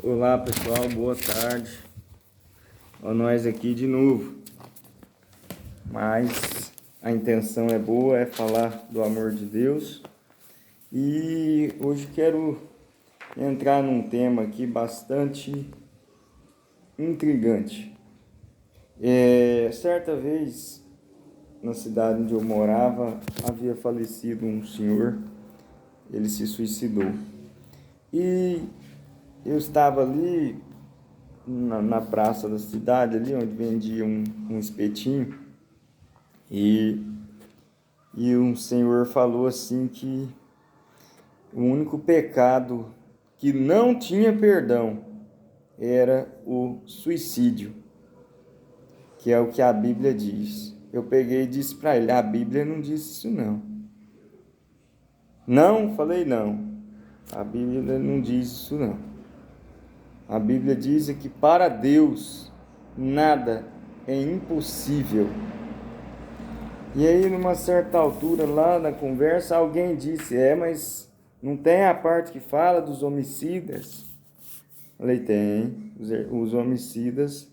Olá pessoal, boa tarde. Nós aqui de novo. Mas a intenção é boa, é falar do amor de Deus. E hoje quero entrar num tema aqui bastante intrigante. Certa vez, na cidade onde eu morava, havia falecido um senhor. Ele se suicidou. E eu estava ali na praça da cidade, ali onde vendia um espetinho, e um senhor falou assim que o único pecado que não tinha perdão era o suicídio, que é o que a Bíblia diz. Eu peguei e disse para ele: a Bíblia não diz isso não. Não, falei não. A Bíblia não diz isso não. A Bíblia diz que para Deus nada é impossível. E aí, numa certa altura lá na conversa, alguém disse: mas não tem a parte que fala dos homicidas? Falei: tem. Os homicidas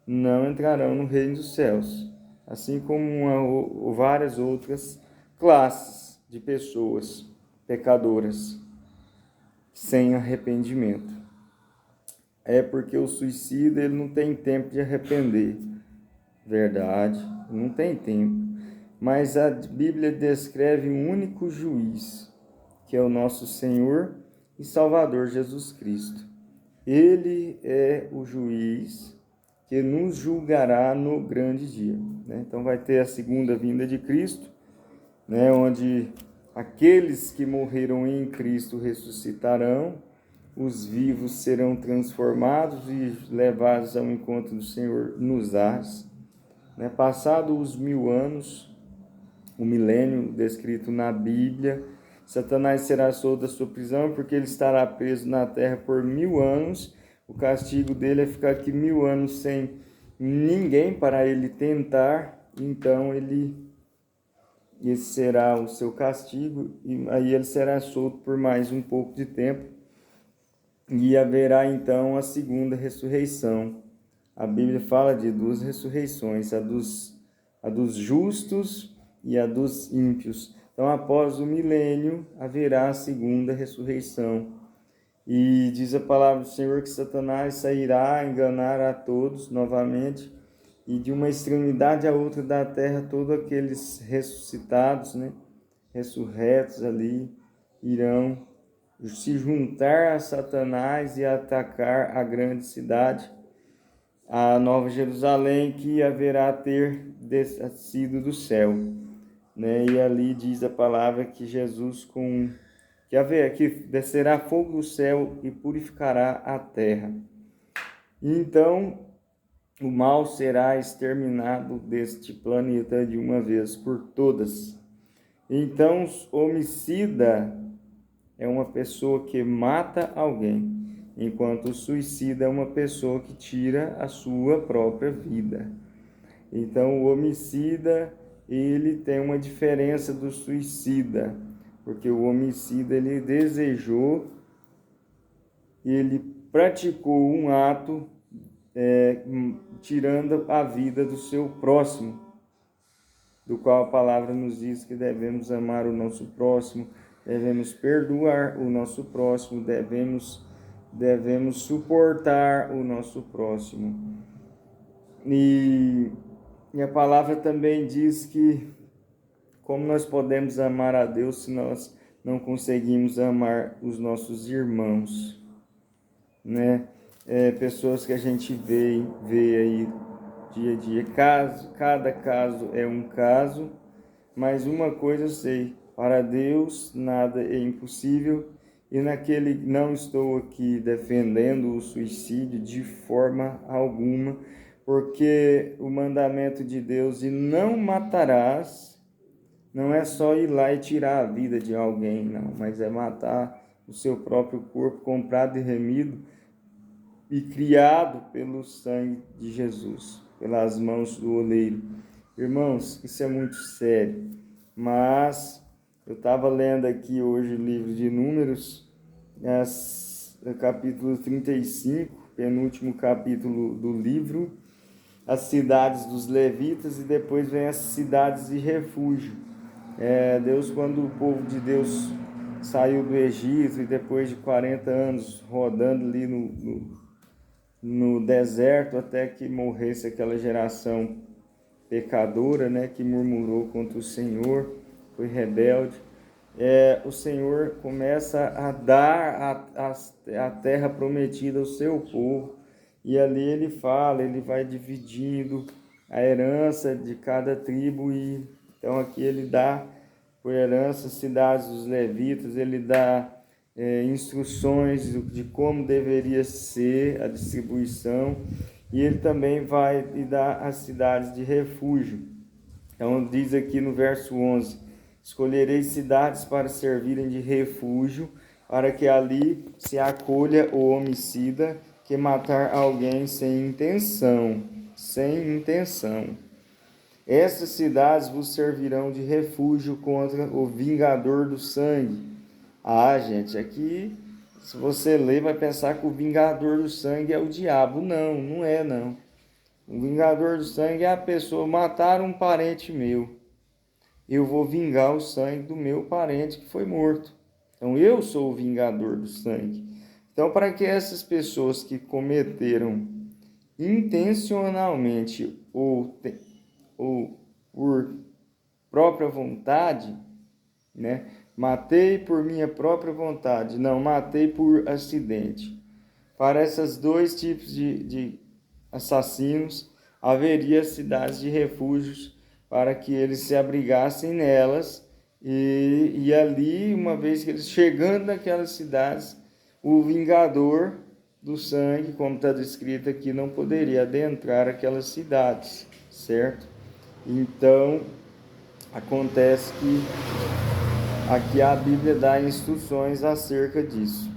não entrarão no reino dos céus, assim como várias outras classes de pessoas pecadoras sem arrependimento. É porque o suicida ele não tem tempo de arrepender. Verdade, não tem tempo. Mas a Bíblia descreve um único juiz, que é o nosso Senhor e Salvador Jesus Cristo. Ele é o juiz que nos julgará no grande dia. Então vai ter a segunda vinda de Cristo, onde aqueles que morreram em Cristo ressuscitarão, os vivos serão transformados e levados ao encontro do Senhor nos ares. Passados os 1000 anos, o milênio descrito na Bíblia, Satanás será solto da sua prisão, porque ele estará preso na terra por 1000 anos. O castigo dele é ficar aqui 1000 anos sem ninguém para ele tentar. Então esse será o seu castigo, e aí ele será solto por mais um pouco de tempo. E haverá então a segunda ressurreição. A Bíblia fala de duas ressurreições, a dos justos e a dos ímpios. Então, após o milênio, haverá a segunda ressurreição. E diz a palavra do Senhor que Satanás sairá a enganar a todos novamente, e de uma extremidade à outra da terra, todos aqueles ressuscitados, ressurretos ali, irão se juntar a Satanás e atacar a grande cidade, a Nova Jerusalém, que haverá ter descido do céu. E ali diz a palavra que Jesus que descerá fogo do céu e purificará a terra. Então o mal será exterminado deste planeta de uma vez por todas. Então, homicida é uma pessoa que mata alguém, enquanto o suicida é uma pessoa que tira a sua própria vida. Então, o homicida, ele tem uma diferença do suicida, porque o homicida, ele desejou, ele praticou um ato tirando a vida do seu próximo, do qual a palavra nos diz que devemos amar o nosso próximo, devemos perdoar o nosso próximo, devemos suportar o nosso próximo. E a palavra também diz que como nós podemos amar a Deus se nós não conseguimos amar os nossos irmãos, pessoas que a gente vê aí dia a dia. Cada caso é um caso, mas uma coisa eu sei: para Deus nada é impossível. E não estou aqui defendendo o suicídio de forma alguma, porque o mandamento de Deus de não matarás não é só ir lá e tirar a vida de alguém, não, mas é matar o seu próprio corpo, comprado e remido e criado pelo sangue de Jesus, pelas mãos do oleiro. Irmãos, isso é muito sério, mas eu estava lendo aqui hoje o livro de Números, capítulo 35, penúltimo capítulo do livro, as cidades dos levitas, e depois vem as cidades de refúgio. Deus, quando o povo de Deus saiu do Egito e depois de 40 anos rodando ali no deserto até que morresse aquela geração pecadora, né, que murmurou contra o Senhor, foi rebelde, o Senhor começa a dar a terra prometida ao seu povo, e ali ele fala, ele vai dividindo a herança de cada tribo, e então aqui ele dá por herança cidades dos levitas, ele dá instruções de como deveria ser a distribuição, e ele também vai dar as cidades de refúgio. Então diz aqui no verso 11: escolherei cidades para servirem de refúgio, para que ali se acolha o homicida que matar alguém sem intenção. Essas cidades vos servirão de refúgio contra o vingador do sangue. Gente, aqui, se você ler, vai pensar que o vingador do sangue é o diabo. Não, não é não. O vingador do sangue é a pessoa, matar um parente meu. Eu vou vingar o sangue do meu parente que foi morto. Então, eu sou o vingador do sangue. Então, para que essas pessoas que cometeram intencionalmente ou por própria vontade, né? Matei por minha própria vontade, não matei por acidente. Para esses dois tipos de assassinos, haveria cidades de refúgios para que eles se abrigassem nelas, e ali, uma vez que eles chegando naquelas cidades, o vingador do sangue, como está descrito aqui, não poderia adentrar aquelas cidades, certo? Então, acontece que aqui a Bíblia dá instruções acerca disso.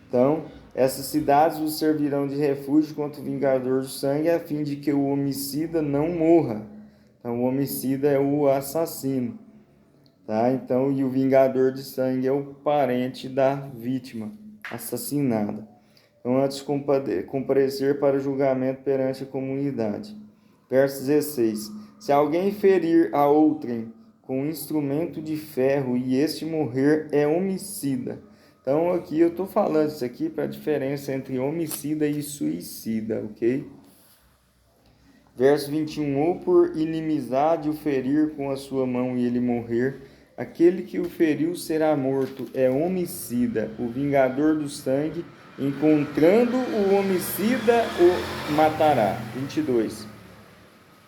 Então, essas cidades vos servirão de refúgio contra o vingador do sangue, a fim de que o homicida não morra. Então, o homicida é o assassino, tá? Então, e o vingador de sangue é o parente da vítima assassinada. Então, antes de comparecer para o julgamento perante a comunidade. Verso 16. Se alguém ferir a outrem com instrumento de ferro e este morrer, é homicida. Então, aqui eu estou falando isso aqui para a diferença entre homicida e suicida, ok? Verso 21. Ou por inimizade o ferir com a sua mão e ele morrer, aquele que o feriu será morto, é homicida. O vingador do sangue, encontrando o homicida, o matará. 22.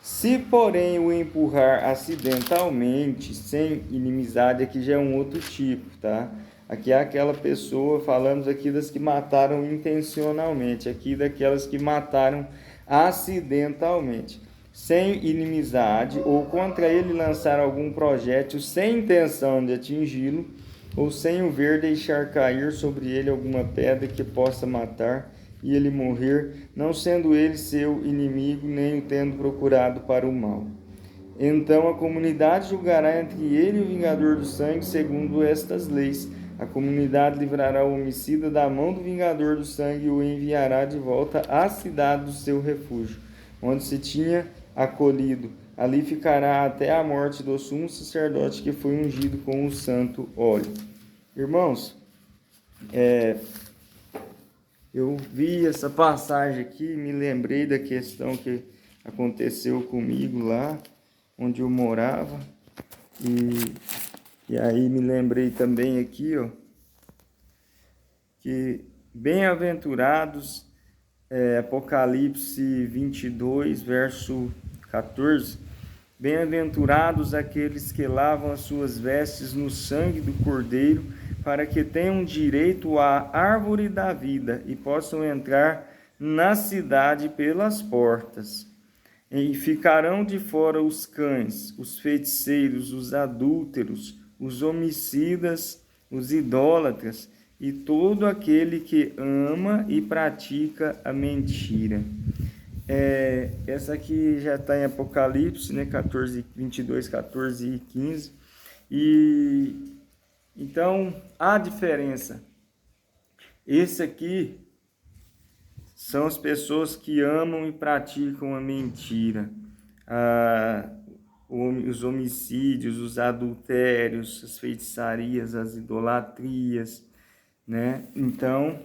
Se, porém, o empurrar acidentalmente, sem inimizade, aqui já é um outro tipo, tá? Aqui é aquela pessoa, falamos aqui das que mataram intencionalmente, aqui daquelas que mataram acidentalmente, sem inimizade, ou contra ele lançar algum projétil sem intenção de atingi-lo, ou sem o ver deixar cair sobre ele alguma pedra que possa matar, e ele morrer, não sendo ele seu inimigo, nem o tendo procurado para o mal. Então a comunidade julgará entre ele e o vingador do sangue segundo estas leis. A comunidade livrará o homicida da mão do vingador do sangue e o enviará de volta à cidade do seu refúgio, onde se tinha acolhido. Ali ficará até a morte do sumo sacerdote que foi ungido com o santo óleo. Irmãos, eu vi essa passagem aqui, me lembrei da questão que aconteceu comigo lá, onde eu morava, e aí me lembrei também aqui, que bem-aventurados, Apocalipse 22, verso 14, bem-aventurados aqueles que lavam as suas vestes no sangue do Cordeiro, para que tenham direito à árvore da vida e possam entrar na cidade pelas portas. E ficarão de fora os cães, os feiticeiros, os adúlteros, os homicidas, os idólatras e todo aquele que ama e pratica a mentira. Essa aqui já está em Apocalipse, né, 22, 14 e 15. Então, há diferença Esse aqui são as pessoas que amam e praticam a mentira, os homicídios, os adultérios, as feitiçarias, as idolatrias, né? Então,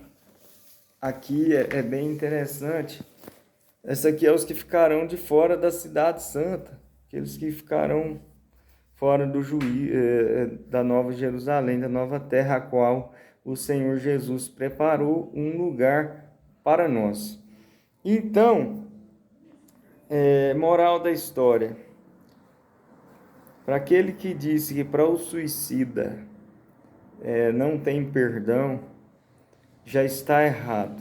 aqui é bem interessante. Essa aqui é os que ficarão de fora da cidade santa, aqueles que ficarão fora do da Nova Jerusalém, da nova terra, a qual o Senhor Jesus preparou um lugar para nós. Então, moral da história. Para aquele que disse que para o suicida não tem perdão, já está errado.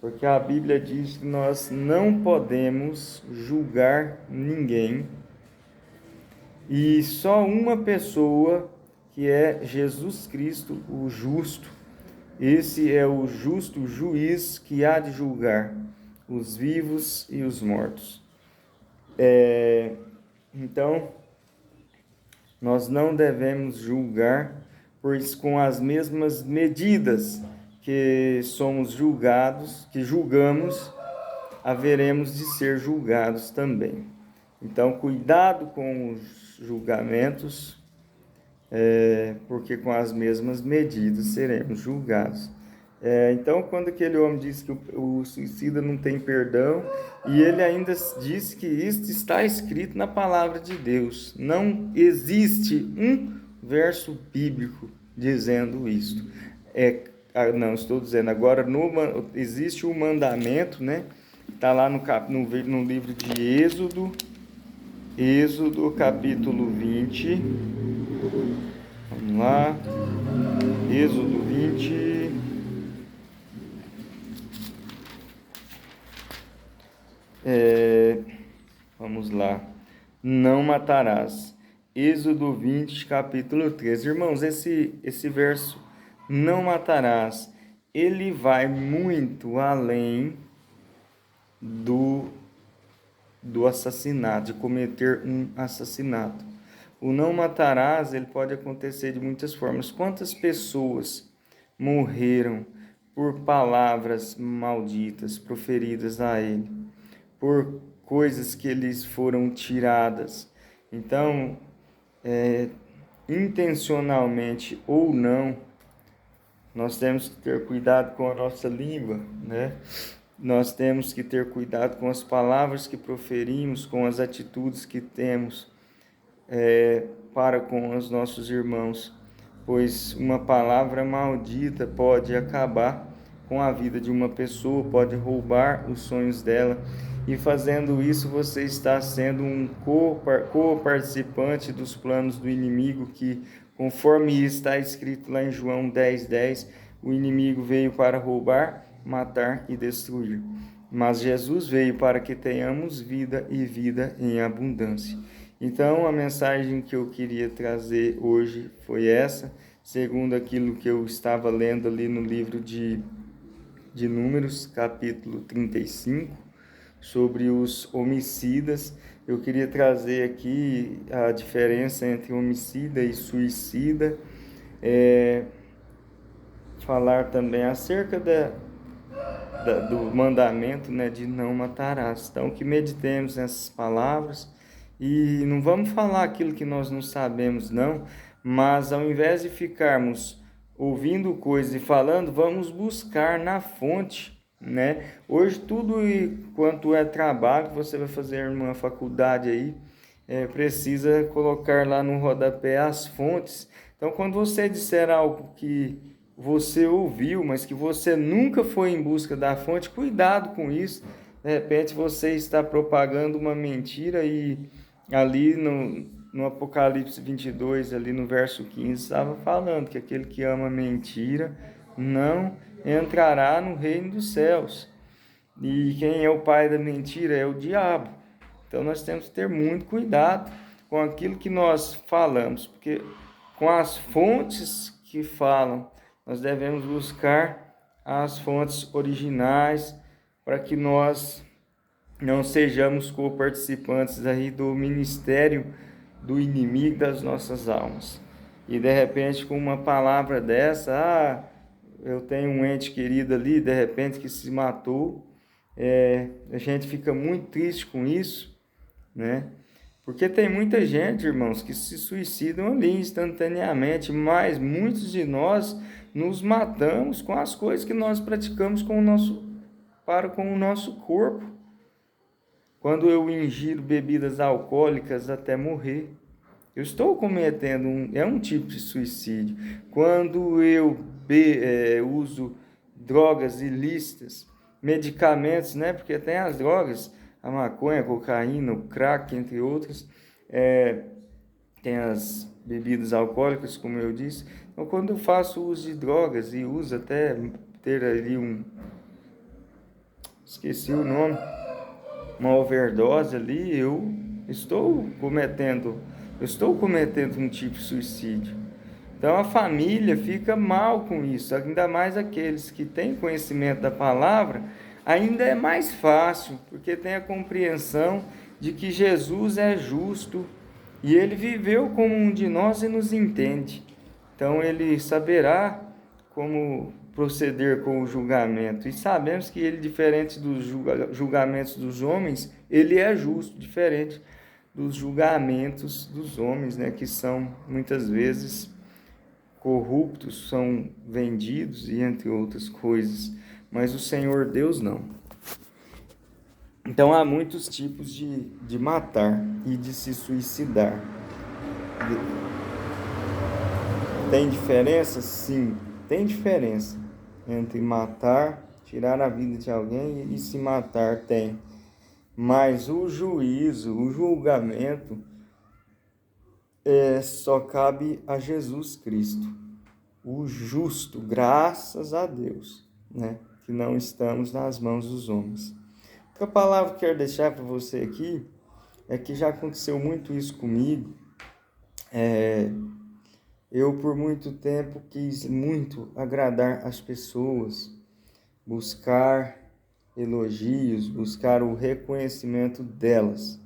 Porque a Bíblia diz que nós não podemos julgar ninguém. E só uma pessoa, que é Jesus Cristo, o justo. Esse é o justo juiz que há de julgar os vivos e os mortos. Então, nós não devemos julgar, pois com as mesmas medidas que somos julgados, que julgamos, haveremos de ser julgados também. Então, cuidado com os julgamentos, porque com as mesmas medidas seremos julgados. Então, quando aquele homem disse que o suicida não tem perdão, e ele ainda disse que isto está escrito na palavra de Deus. Não existe um verso bíblico dizendo isto. Não, estou dizendo agora, existe o mandamento, né? Está lá no livro de Êxodo capítulo 20. Vamos lá. Êxodo 20. Vamos lá. Não matarás. Êxodo 20, capítulo 13. Irmãos, esse verso, não matarás, ele vai muito além do assassinato, de cometer um assassinato. O não matarás, ele pode acontecer de muitas formas. Quantas pessoas morreram por palavras malditas proferidas a ele, por coisas que lhes foram tiradas? Então, intencionalmente ou não, nós temos que ter cuidado com a nossa língua, né? Nós temos que ter cuidado com as palavras que proferimos, com as atitudes que temos para com os nossos irmãos, pois uma palavra maldita pode acabar com a vida de uma pessoa, pode roubar os sonhos dela, e fazendo isso você está sendo um co-participante dos planos do inimigo, que, conforme está escrito lá em João 10:10, o inimigo veio para roubar, matar e destruir. Mas Jesus veio para que tenhamos vida e vida em abundância. Então, a mensagem que eu queria trazer hoje foi essa, segundo aquilo que eu estava lendo ali no livro de Números, capítulo 35, sobre os homicidas. Eu queria trazer aqui a diferença entre homicida e suicida, falar também acerca do mandamento, né, de não matarás. Então, que meditemos nessas palavras e não vamos falar aquilo que nós não sabemos, não, mas ao invés de ficarmos ouvindo coisas e falando, vamos buscar na fonte, né? Hoje tudo quanto é trabalho que você vai fazer numa faculdade aí, precisa colocar lá no rodapé as fontes. Então, quando você disser algo que você ouviu, mas que você nunca foi em busca da fonte, cuidado com isso. De repente você está propagando uma mentira, e ali no Apocalipse 22, ali no verso 15, estava falando que aquele que ama mentira não entrará no reino dos céus. E quem é o pai da mentira? É o diabo. Então nós temos que ter muito cuidado com aquilo que nós falamos, porque com as fontes que falam, nós devemos buscar as fontes originais, para que nós não sejamos co-participantes aí do ministério do inimigo das nossas almas. E de repente, com uma palavra dessa, eu tenho um ente querido ali, de repente, que se matou. A gente fica muito triste com isso, né? Porque tem muita gente, irmãos, que se suicidam ali instantaneamente, mas muitos de nós nos matamos com as coisas que nós praticamos com o nosso corpo. Quando eu ingiro bebidas alcoólicas até morrer, eu estou cometendo um tipo de suicídio. Quando eu uso drogas ilícitas, medicamentos, né? Porque tem as drogas, a maconha, a cocaína, o crack, entre outros. Tem as bebidas alcoólicas, como eu disse. Então, quando eu faço uso de drogas e uso até ter ali esqueci o nome, uma overdose ali, eu estou cometendo um tipo de suicídio. Então a família fica mal com isso, ainda mais aqueles que têm conhecimento da palavra, ainda é mais fácil, porque tem a compreensão de que Jesus é justo e ele viveu como um de nós e nos entende. Então ele saberá como proceder com o julgamento. E sabemos que ele, diferente dos julgamentos dos homens, ele é justo, diferente dos julgamentos dos homens, né, que são muitas vezes corruptos, são vendidos e entre outras coisas. Mas o Senhor Deus não. Então há muitos tipos de matar e de se suicidar. Tem diferença? Sim, tem diferença entre matar, tirar a vida de alguém e se matar, tem. Mas o juízo, o julgamento, só cabe a Jesus Cristo, o justo, graças a Deus, né? Que não estamos nas mãos dos homens. A palavra que eu quero deixar para você aqui é que já aconteceu muito isso comigo. Eu, por muito tempo, quis muito agradar as pessoas, buscar elogios, buscar o reconhecimento delas.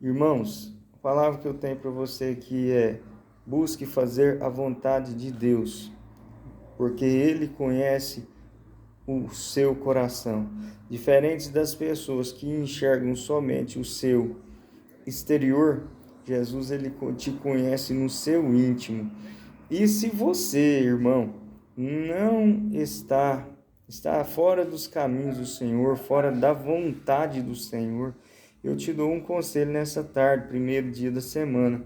Irmãos, a palavra que eu tenho para você aqui é: busque fazer a vontade de Deus, porque Ele conhece o seu coração. Diferente das pessoas que enxergam somente o seu exterior, Jesus ele te conhece no seu íntimo. E se você, irmão, não está fora dos caminhos do Senhor, fora da vontade do Senhor, eu te dou um conselho nessa tarde, primeiro dia da semana.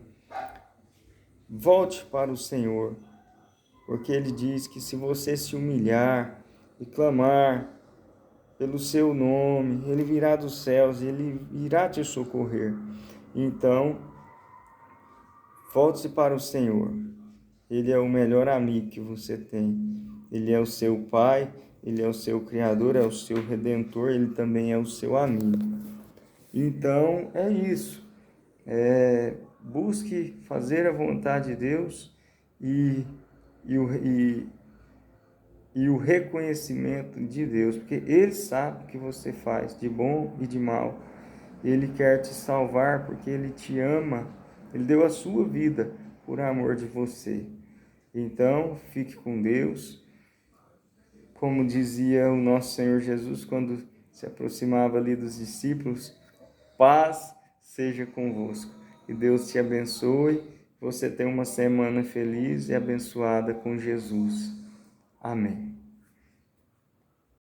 Volte para o Senhor, porque Ele diz que se você se humilhar e clamar pelo seu nome, Ele virá dos céus e Ele irá te socorrer. Então, volte-se para o Senhor. Ele é o melhor amigo que você tem. Ele é o seu Pai, Ele é o seu Criador, é o seu Redentor, Ele também é o seu amigo. Então, é isso. Busque fazer a vontade de Deus e o reconhecimento de Deus, porque Ele sabe o que você faz, de bom e de mal. Ele quer te salvar porque Ele te ama. Ele deu a sua vida por amor de você. Então, fique com Deus. Como dizia o nosso Senhor Jesus quando se aproximava ali dos discípulos: paz seja convosco. Que Deus te abençoe. Você tenha uma semana feliz e abençoada com Jesus. Amém.